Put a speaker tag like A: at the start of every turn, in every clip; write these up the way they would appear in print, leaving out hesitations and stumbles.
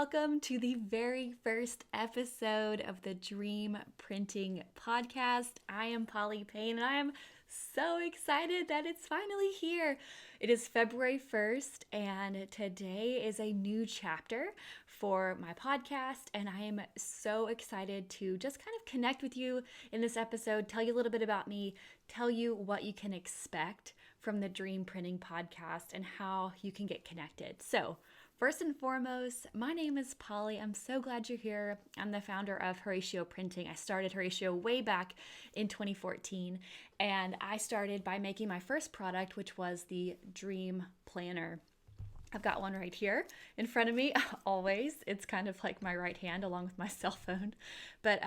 A: welcome to the very first episode of the Dream Printing Podcast. I am Polly Payne, and I am so excited that it's finally here. It is February 1st, and today is a new chapter for my podcast, and I am so excited to just kind of connect with you in this episode, tell you a little bit about me, tell you what you can expect from the Dream Printing Podcast and how you can get connected. So, first and foremost, my name is Polly. I'm so glad you're here. I'm the founder of Horacio Printing. I started Horacio way back in 2014, and I started by making my first product, which was the Dream Planner. I've got one right here in front of me, always. It's kind of like my right hand along with my cell phone. But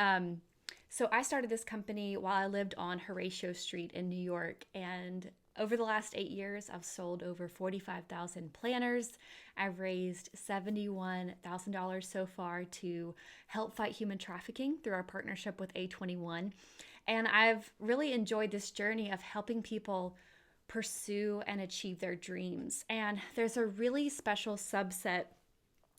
A: so I started this company while I lived on Horatio Street in New York, and over the last 8 years, I've sold over 45,000 planners. I've raised $71,000 so far to help fight human trafficking through our partnership with A21. And I've really enjoyed this journey of helping people pursue and achieve their dreams. And there's a really special subset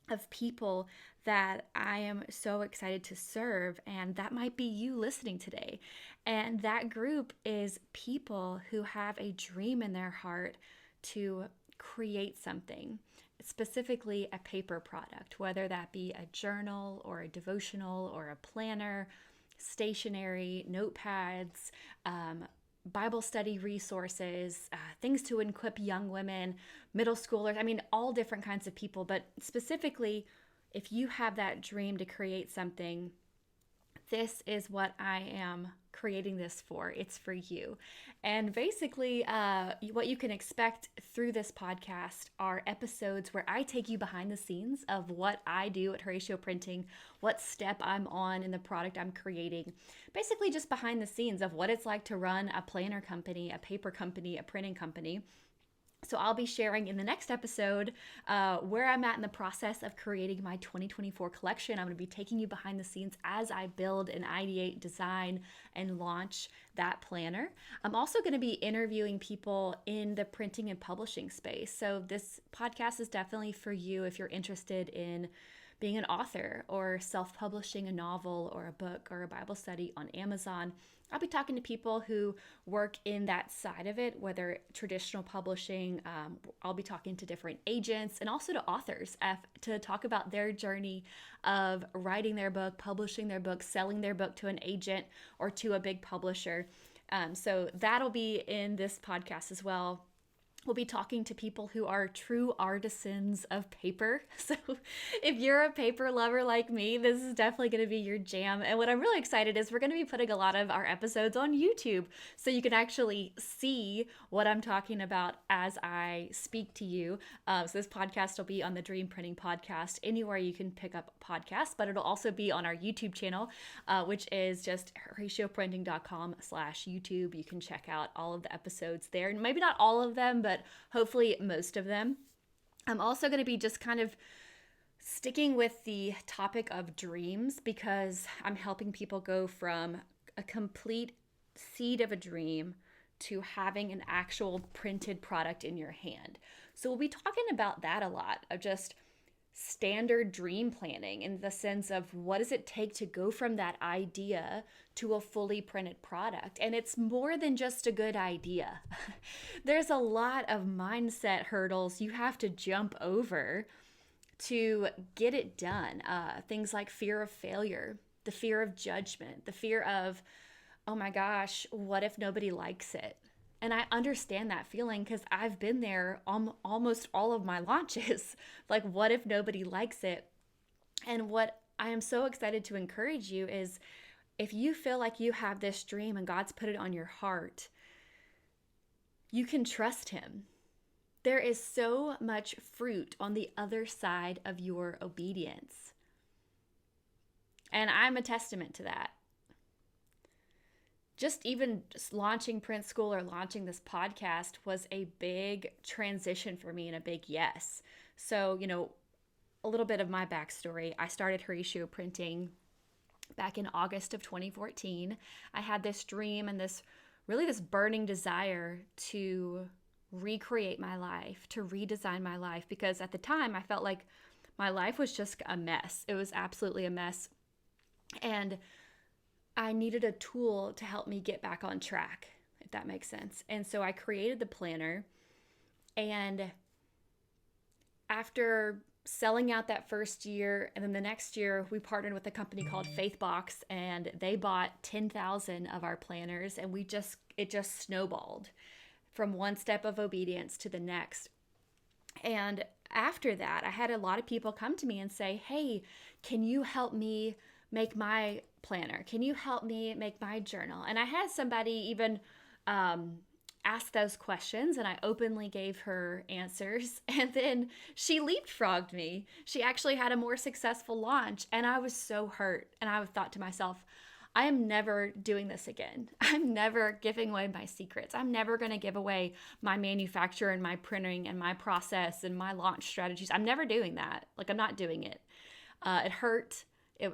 A: of people that I am so excited to serve, and that might be you listening today. And that group is people who have a dream in their heart to create something, specifically a paper product, whether that be a journal or a devotional or a planner, stationery, notepads, Bible study resources, things to equip young women, middle schoolers, all different kinds of people. But specifically, if you have that dream to create something, this is what I am creating this for. It's for you. And basically, what you can expect through this podcast are episodes where I take you behind the scenes of what I do at Horacio Printing, what step I'm on in the product I'm creating. Basically, just behind the scenes of what it's like to run a planner company, a paper company, a printing company. So I'll be sharing in the next episode where I'm at in the process of creating my 2024 collection. I'm going to be taking you behind the scenes as I build and ideate, design, and launch that planner. I'm also going to be interviewing people in the printing and publishing space. So this podcast is definitely for you if you're interested in being an author or self-publishing a novel or a book or a Bible study on Amazon. I'll be talking to people who work in that side of it, whether traditional publishing. I'll be talking to different agents and also to authors to talk about their journey of writing their book, publishing their book, selling their book to an agent or to a big publisher. So that'll be in this podcast as well. We'll be talking to people who are true artisans of paper. So if you're a paper lover like me, this is definitely going to be your jam. And what I'm really excited is we're going to be putting a lot of our episodes on YouTube, so you can actually see what I'm talking about as I speak to you. So this podcast will be on the Dream Printing Podcast, anywhere you can pick up podcasts, but it'll also be on our YouTube channel, which is just HoracioPrinting.com/YouTube. You can check out all of the episodes there. And maybe not all of them, but hopefully most of them. I'm also going to be just kind of sticking with the topic of dreams, because I'm helping people go from a complete seed of a dream to having an actual printed product in your hand. So we'll be talking about that a lot, of just standard dream planning in the sense of what does it take to go from that idea to a fully printed product. And it's more than just a good idea. There's a lot of mindset hurdles you have to jump over to get it done. Things like fear of failure, the fear of judgment, the fear of, oh my gosh, what if nobody likes it? And I understand that feeling because I've been there almost all of my launches. Like, what if nobody likes it? And what I am so excited to encourage you is, if you feel like you have this dream and God's put it on your heart, you can trust Him. There is so much fruit on the other side of your obedience. And I'm a testament to that. Just launching Print School or launching this podcast was a big transition for me and a big yes. So, a little bit of my backstory. I started Horacio Printing back in August of 2014. I had this dream and this burning desire to recreate my life, to redesign my life, because at the time I felt like My life was just a mess. It was absolutely a mess. And I needed a tool to help me get back on track, if that makes sense. And so I created the planner. And after selling out that first year, and then the next year, we partnered with a company called Faithbox, and they bought 10,000 of our planners, and it just snowballed from one step of obedience to the next. And after that, I had a lot of people come to me and say, hey, can you help me make my planner? Can you help me make my journal? And I had somebody even ask those questions, and I openly gave her answers. And then she leapfrogged me. She actually had a more successful launch, and I was so hurt. And I thought to myself, I am never doing this again. I'm never giving away my secrets. I'm never going to give away my manufacturer and my printing and my process and my launch strategies. I'm never doing that. Like, I'm not doing it. It hurt.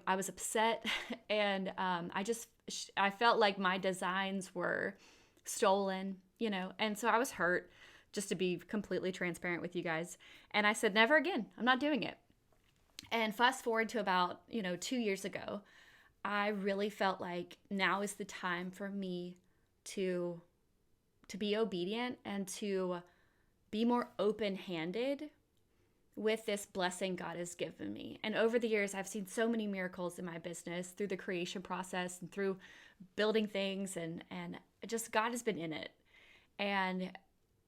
A: I was upset. And I felt like my designs were stolen, and so I was hurt, just to be completely transparent with you guys. And I said, never again. I'm not doing it. And fast forward to about, 2 years ago, I really felt like now is the time for me to be obedient and to be more open-handed with this blessing God has given me. And over the years, I've seen so many miracles in my business through the creation process and through building things, and just God has been in it. And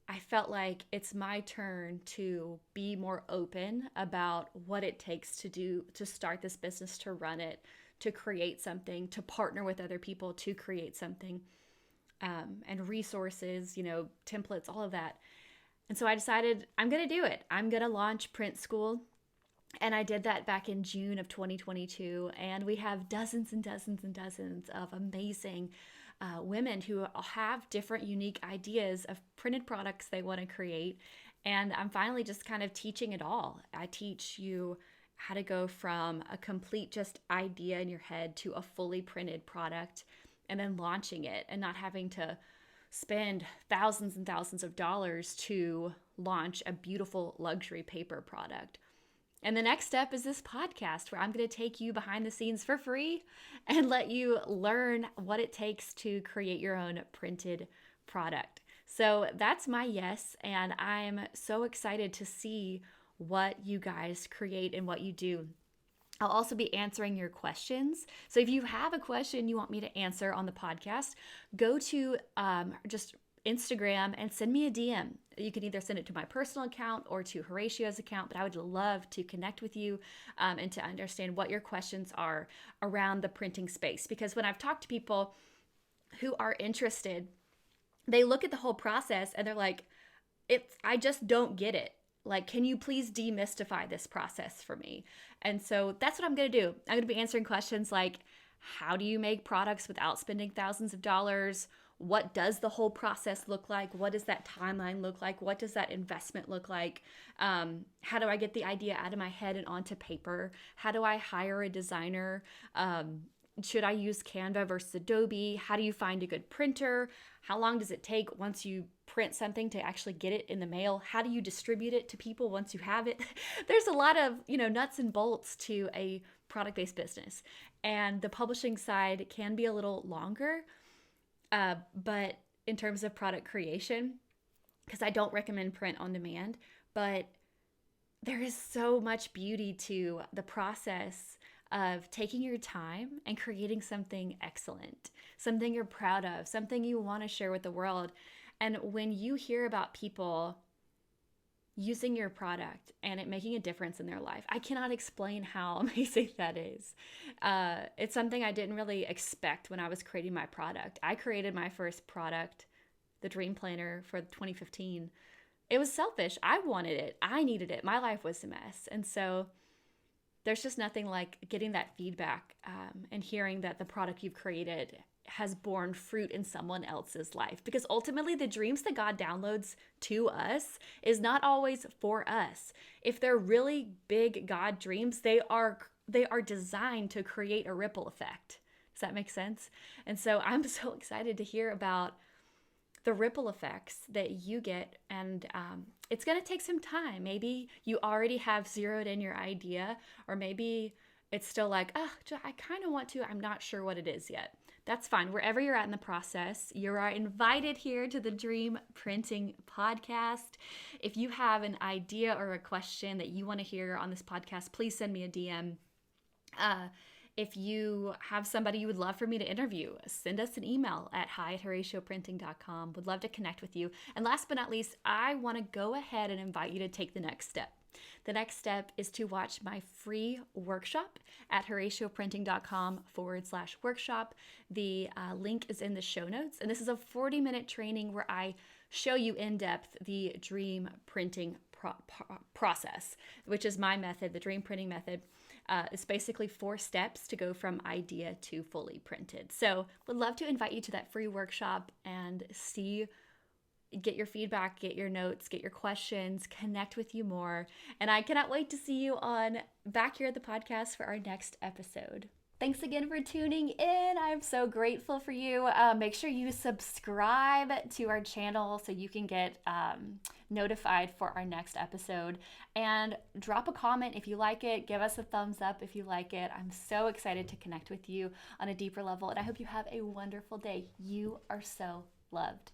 A: I felt like it's my turn to be more open about what it takes to start this business, to run it, to create something, to partner with other people to create something, and resources, templates, all of that. And so I decided I'm going to do it. I'm going to launch Print School. And I did that back in June of 2022. And we have dozens and dozens and dozens of amazing women who have different unique ideas of printed products they want to create. And I'm finally just kind of teaching it all. I teach you how to go from a complete just idea in your head to a fully printed product, and then launching it and not having to spend thousands and thousands of dollars to launch a beautiful luxury paper product. And the next step is this podcast, where I'm going to take you behind the scenes for free and let you learn what it takes to create your own printed product. So that's my yes, and I'm so excited to see what you guys create and what you do. I'll also be answering your questions. So if you have a question you want me to answer on the podcast, go to just Instagram and send me a DM. You can either send it to my personal account or to Horacio's account, but I would love to connect with you and to understand what your questions are around the printing space. Because when I've talked to people who are interested, they look at the whole process and they're like, I just don't get it. Like, can you please demystify this process for me? And so that's what I'm going to do. I'm going to be answering questions like, how do you make products without spending thousands of dollars? What does the whole process look like? What does that timeline look like? What does that investment look like? How do I get the idea out of my head and onto paper? How do I hire a designer? Should I use Canva versus Adobe? How do you find a good printer? How long does it take once you print something to actually get it in the mail? How do you distribute it to people once you have it? There's a lot of, nuts and bolts to a product-based business. And the publishing side can be a little longer, but in terms of product creation, because I don't recommend print on demand, but there is so much beauty to the process of taking your time and creating something excellent, something you're proud of, something you want to share with the world. And when you hear about people using your product and it making a difference in their life, I cannot explain how amazing that is. It's something I didn't really expect when I was creating my product. I created my first product, the Dream Planner, for 2015. It was selfish. I wanted it. I needed it. My life was a mess. And so there's just nothing like getting that feedback and hearing that the product you've created has borne fruit in someone else's life. Because ultimately, the dreams that God downloads to us is not always for us. If they're really big God dreams, they are designed to create a ripple effect. Does that make sense? And so I'm so excited to hear about the ripple effects that you get. And it's going to take some time. Maybe you already have zeroed in your idea, or maybe it's still like, oh, I kind of want to, I'm not sure what it is yet. That's fine. Wherever you're at in the process, you are invited here to the Dream Printing Podcast. If you have an idea or a question that you want to hear on this podcast, please send me a DM. If you have somebody you would love for me to interview, send us an email at hi@HoracioPrinting.com. Would love to connect with you. And last but not least, I want to go ahead and invite you to take the next step. The next step is to watch my free workshop at HoracioPrinting.com/workshop. The link is in the show notes. And this is a 40-minute training where I show you in depth the dream printing process, which is my method, the dream printing method. It's basically 4 steps to go from idea to fully printed. So would love to invite you to that free workshop and get your feedback, get your notes, get your questions, connect with you more. And I cannot wait to see you back here at the podcast for our next episode. Thanks again for tuning in. I'm so grateful for you. Make sure you subscribe to our channel so you can get notified for our next episode. And drop a comment if you like it. Give us a thumbs up if you like it. I'm so excited to connect with you on a deeper level. And I hope you have a wonderful day. You are so loved.